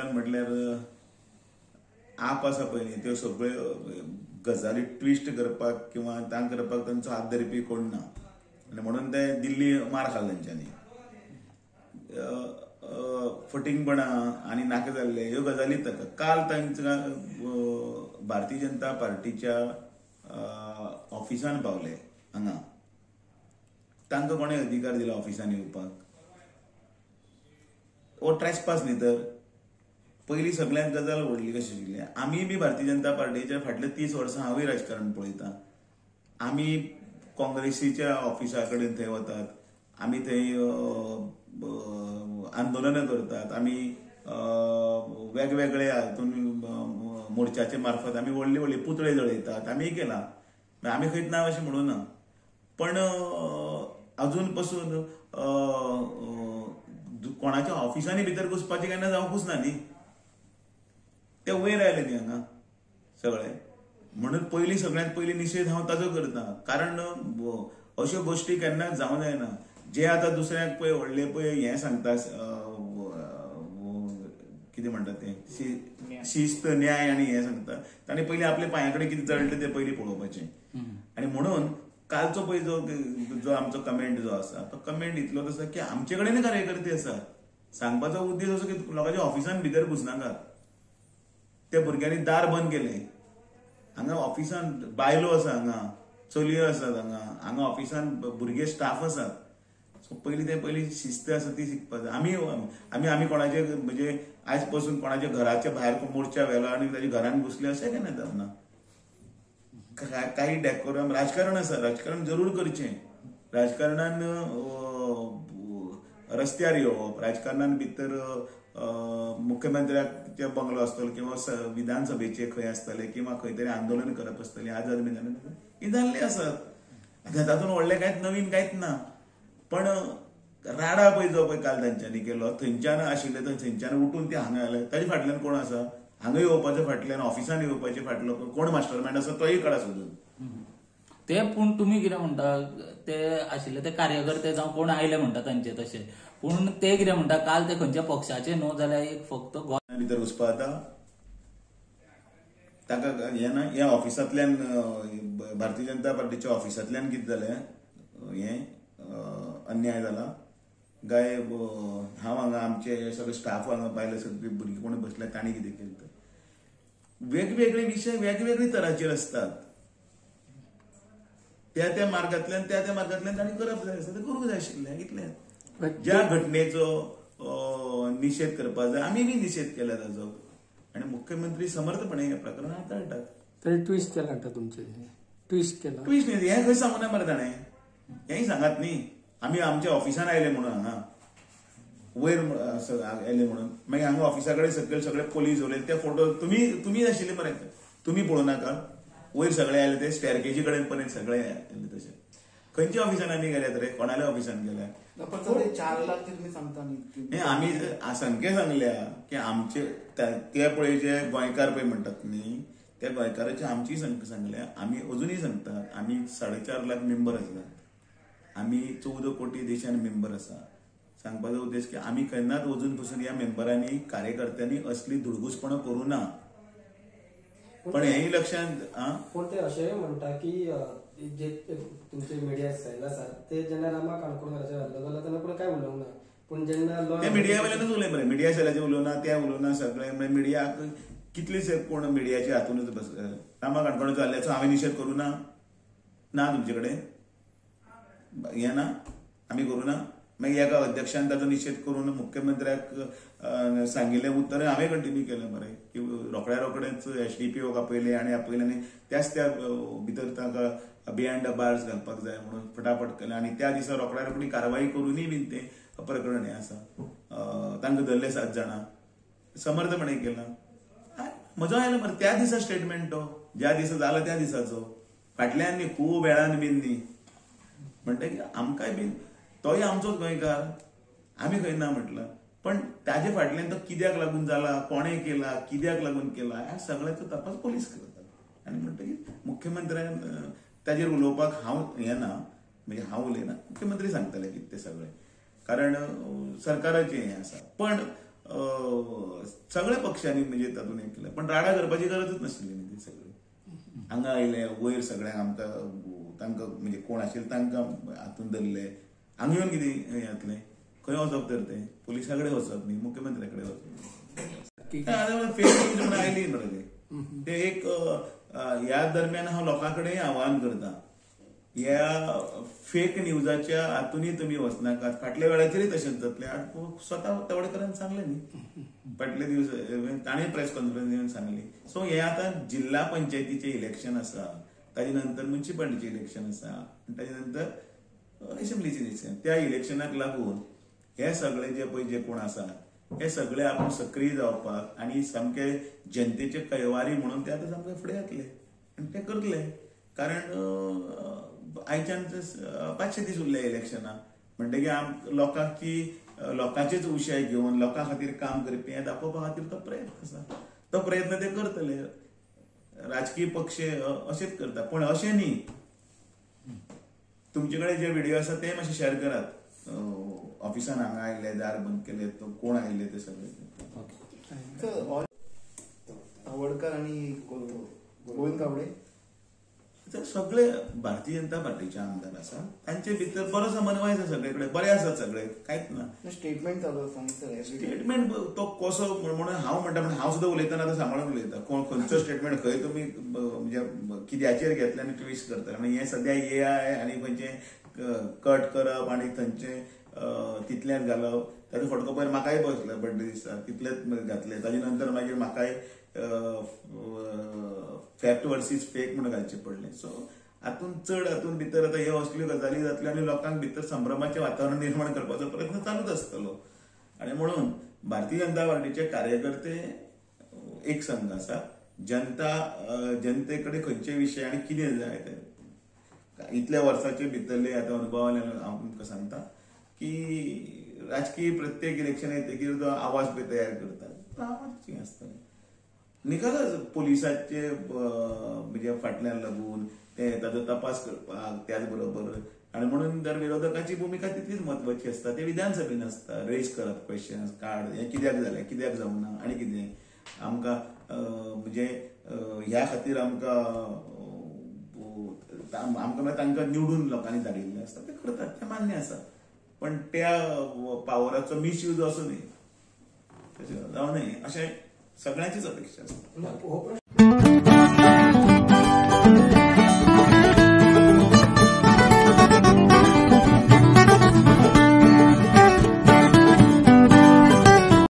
गजाल म्हटल्यार आप आसा पळय त्यो सगळ्यो गजाली ट्विस्ट करपाक किंवा करपाक तांचो हात धरपी कोण ना आनी म्हणून ते दिल्ली मार खाल्लो तेंच्यांनी. फटिंगपणा आनी नाका जाल्ले ह्यो गजाली ताका काल तांकां भारतीय जनता पार्टीच्या ऑफिसान पावले हांगा. तांकां कोणें अधिकार दिला ऑफिसान येवपाक? ओ ट्रेसपास न्ही तर पयलीं सगळ्यांत गजाल व्हडली कशी आशिल्ली. आमी बी भारतीय जनता पार्टीच्या फाटले 30 वर्सां हांवूय राजकारण पळयतां. आमी काँग्रेसीच्या ऑफिसा कडेन थंय वतात, आमी थंय आंदोलनां करतात, आमी वेगवेगळे हातून मोर्चाचे मार्फत आमी व्हडले व्हडले पुतळे जळयतात, आमी केलां. आमी खंयच ना अशें म्हणूना, पण अजून पासून कोणाच्या ऑफिसांनी भितर घुसपाचें केन्ना जावंकूच ना न्ही. ते वयर आयले न्ही हांगा सगळे. म्हणून पयलीं सगळ्यांत पयलीं निशेध हांव ताजो करतां. कारण अश्यो गोश्टी केन्नाच जावं जायना. जे आतां दुसऱ्याक पळय व्हडले पळय हें सांगता कितें म्हणटा तें शिस्त न्याय आनी हें सांगता, तांणी पयलीं आपल्या पांया कडेन कितें जळटा तें पयलीं पळोवपाचें. आनी म्हणून कालचो पळय जो आमचो कमेंट जो आसा तो कमेंट इतलोच आसा की आमचे कडेन कार्यकर्ते आसा. सांगपाचो उद्देश असो की लोकांच्या ऑफिसान भितर घुसनाकात. त्या भुरग्यांनी दार बंद केले. हांगा ऑफिसान बायलो आसा, हांगा चलयो आसात, हांगा ऑफिसान भुरगे स्टाफ आसात. सो पयलीं शिस्त आसा ती शिकपाक जाय. आमी कोणाचे म्हणजे आयज पासून कोणाच्या घराच्या भायर मोर्चा व्हेला आनी ताच्या घरान घुसले अशें केन्ना जावना. काही डेकोरम राजकारण आसा, राजकारण जरूर करचें. राजकारणान रस्त्यार येवप, राजकारणान भितर मुख्यमंत्र्याचे बंगलो आसतलो किंवा विधानसभेचे खंय आसतले किंवा खंय तरी आंदोलन करप आसतलें, आझाद मैदान ही जाल्ली आसात. तातूंत व्हडलें कांयच नवीन कांयच ना. पण राडा पळय जो पळय काल तांच्यांनी केलो, थंयच्यान आशिल्ले थंयच्यान उठून ते हांगा आयले. ताचे फाटल्यान कोण आसा? हांगा येवपाच्या फाटल्यान ऑफिसान येवपाचे फाटलो कोण मास्टरमाइंड आसा तोय काडा सोदून. ते पूण तुमी कितें म्हणटा ते आशिल्ले ते कार्यकर्ते जावं कोण आयले म्हणटा तांचे तशे, पूण ते कितें म्हणटा काल ते खंयच्या पक्षाचे न्हू जाल्यार एक फक्त भितर घुसपा जाता. ताका हें ना, ह्या ऑफिसांतल्यान भारतीय जनता पार्टीच्या ऑफिसांतल्यान कितें जालें, हें अन्याय जाला काय हांव हांगा आमचे सगळे स्टाफ हांगा पायले, सगळे भुरगे कोण बसले तांणी कितें केलें तर वेगवेगळे विशय वेगवेगळे तरांचेर असतात. त्या मार्गांतल्यान तांणी करप जाय आसता, तें करूंक जाय आशिल्लें. इतलें ज्या घटनेचो निशेध करपाक जाय आमी बी निशेध केला ताजो, आनी मुख्यमंत्री समर्थपणे हे प्रकरण हाताळटात. तरी ट्विस्ट केला तुमचे, ट्विस्ट केला ट्विस्ट न्ही हें खंय सांगूना मरे ताणें. हेंय सांगात न्ही. आमी आमच्या ऑफिसान आयले म्हणून हांगा वयर आयले म्हणून मागीर हांगा ऑफिसा कडेन सगळे पोलीस उलयले ते फोटो तुमी आशिल्ले मरे, तुमी पळोवं नाका. वयर सगळे आयले ते स्टेअरकेजी कडेन पर्यंत सगळे आयले तशें. खंयच्या ऑफिसान आमी गेल्यात रे? कोणाल्या ऑफिसान गेल्या? 4 लाख तुमी सांगता न्ही. आमी संख्या सांगल्या की आमचे ते पळय जे गोंयकार पळय म्हणटात न्ही, त्या गोंयकाराची आमची संख्या सांगल्या. आमी अजुनूय सांगतात आमी 4.5 लाख मेंबर आसतात. आमी 14 कोटी देशान मेंबर आसा. सांगपाचो उद्देश की आमी केन्नाच अजून पासून ह्या मेंबरांनी कार्यकर्त्यांनी असली धुडगूसपणां करूं ना. पण हेही लक्षात पण ते अशेंय म्हणटा की जे तुमचे मिडिया सेल आसा ते जेन्ना रामा काणकोणकाराचेर हल्लो जालो तेन्ना कोण काय उलोवंक ना. पण जेन्ना ते मिडिया वेल्यानूच उलय मरे, मिडिया सेलाचे उलोवना, ते उलोवना सगळे. मिडियाक कितलेशे कोण मिडियाचे हातूनच बस. रामा काणकोणचो हल्ल्याचो हांवें निशेध करूं ना तुमचे कडेन हें ना, आमी करूं ना. मागीर एका अध्यक्षान ताजो निशेध करून मुख्यमंत्र्याक सांगिल्लें उत्तर हांवें कंटिन्यू केलें मरे की रोखडेच HDPOक आपयले आनी त्याच त्या भितर तांकां बिहायंड द बार्स घालपाक जाय म्हणून फटाफट केलें. आनी त्या दिसा रोखडी कारवाई करूनय बीन तें प्रकरण हें आसा. तांकां धरले 7 जाणां. समर्थपणे केलां. मजा आयलो मरे त्या दिसा स्टेटमेंट तो ज्या दिसा जाला त्या दिसाचो. फाटल्यान न्ही खूब वेळान बीन न्ही म्हणटा की आमकांय बीन तोय आमचोच गोंयकार, आमी खंय ना म्हटलं. पण ताजे फाटल्यान तो कित्याक लागून जाला, कोणें केला, कित्याक लागून केला ह्या सगळ्याचो तपास पोलीस करता. आनी म्हणटा की मुख्यमंत्र्यान ताजेर उलोवपाक हांव हें ना, म्हणजे हांव उलयना, मुख्यमंत्री सांगतले कितें तें सगळें. कारण सरकाराचें हें आसा. पण सगळ्या पक्षांनी म्हणजे तातूंत हें केलें पण राडा करपाची गरजूच नाशिल्ली न्ही ती सगळी हांगा आयले वयर सगळ्यांक आमकां तांकां म्हणजे कोण आशिल्ले तांकां हातूंत धरले हांगा येवन कितें हें जातलें खंय वचप तर तें पुलिसा कडेन वचप न्ही मुख्यमंत्र्या कडेन वचप फेक न्यूज म्हणून आयली मरे ते एक ह्या दरम्यान हांव लोकां कडेन आवाहन करतां ह्या फेक न्यूजाच्या हातूनय तुमी वचनाकात फाटल्या वेळाचेरय तशेंच जातलें स्वता तवडकरान सांगलें न्ही फाटले दीस ताणें प्रेस कॉन्फरन्स घेवन सांगली सो हें आतां जिल्ला पंचायतीचें इलेक्शन आसा ताजे नंतर म्युनिसिपालिटीचें इलेक्शन आसा ताजे नंतर असेंब्लीचें इलेक्शन त्या इलेक्शनाक लागून हे सगळे जे पळय जे कोण आसा हे सगळे आपूण सक्रीय जावपाक आनी सामके जनतेचे कैवारी म्हणून ते आतां सामके फुडें येतले आनी ते करतले कारण आयच्यान 500 दीस उरले इलेक्शनाक म्हणटकीर लोकांचेच विशय घेवन लोकां खातीर काम करपी हें दाखोवपा खातीर तो प्रयत्न आसा तो प्रयत्न ते करतले राजकीय पक्ष अशेंच करता पण अशें न्ही तुमचे कडेन जे व्हिडिओ आसा ते मातशे शेअर करात ऑफिसान हांगा आयले दार बंद केले तो कोण आयले ते सगळे आवडकर आणि गोविंद गावडे सगळे भारतीय जनता पार्टीचे आमदार आसा तांचे भितर बरो समन्वय आसा सगळे कडेन बरे आसात सगळे कांयच ना स्टेटमेंट चालू आसा स्टेटमेंट तो कसो म्हणून हांव म्हणटा म्हणजे हांव सुद्दां उलयतना आतां सांबाळून उलयता कोण खंयचो स्टेटमेंट खंय तुमी म्हणजे कित्याचेर घेतले आनी ट्विस्ट करता आनी हें सद्या AI आनी खंयचे कट करप आनी थंयचे तितल्यात घालप ताचो फटको पयर म्हाकाय बसला बर्थडे दिसा तितलेच घातले ताजे नंतर मागीर म्हाकाय फॅक्ट वर्सीस फेक म्हणून घालचे पडले सो हातून चड हातून भितर आतां ह्यो असल्यो गजाली जातल्यो आनी लोकांक भितर संभ्रमाचें वातावरण निर्माण करपाचो प्रयत्न चालूच आसतलो आनी म्हणून भारतीय जनता पार्टीचे कार्यकर्ते एक संघ आसा जनते कडेन खंयचे विशय आनी कितें जाय ते इतल्या वर्साचे भितरले आतां अनुभवान हांव तुमकां सांगता की राजकीय प्रत्येक इलेक्शन येतकीर जो आवाज पळय तयार करता तो आवाज आसता निकालच पुलिसाचे म्हणजे फाटल्यान लागून ते ताचो तपास करपाक त्याच बरोबर आनी म्हणून जर विरोधकाची भूमिका तितलीच म्हत्वाची आसता ते विधानसभेन आसता रेज करप क्वेश्चन्स कार्ड हें कित्याक जालें कित्याक जावना आनी कितें आमकां म्हणजे ह्या खातीर आमकां तांकां निवडून लोकांनी धाडिल्लें आसता ते करतात तें मान्य आसा पण त्या पावराचो मिसयूज असो न्ही तशें जावं न्ही अशें सगळ्यांचीच अपेक्षा आसा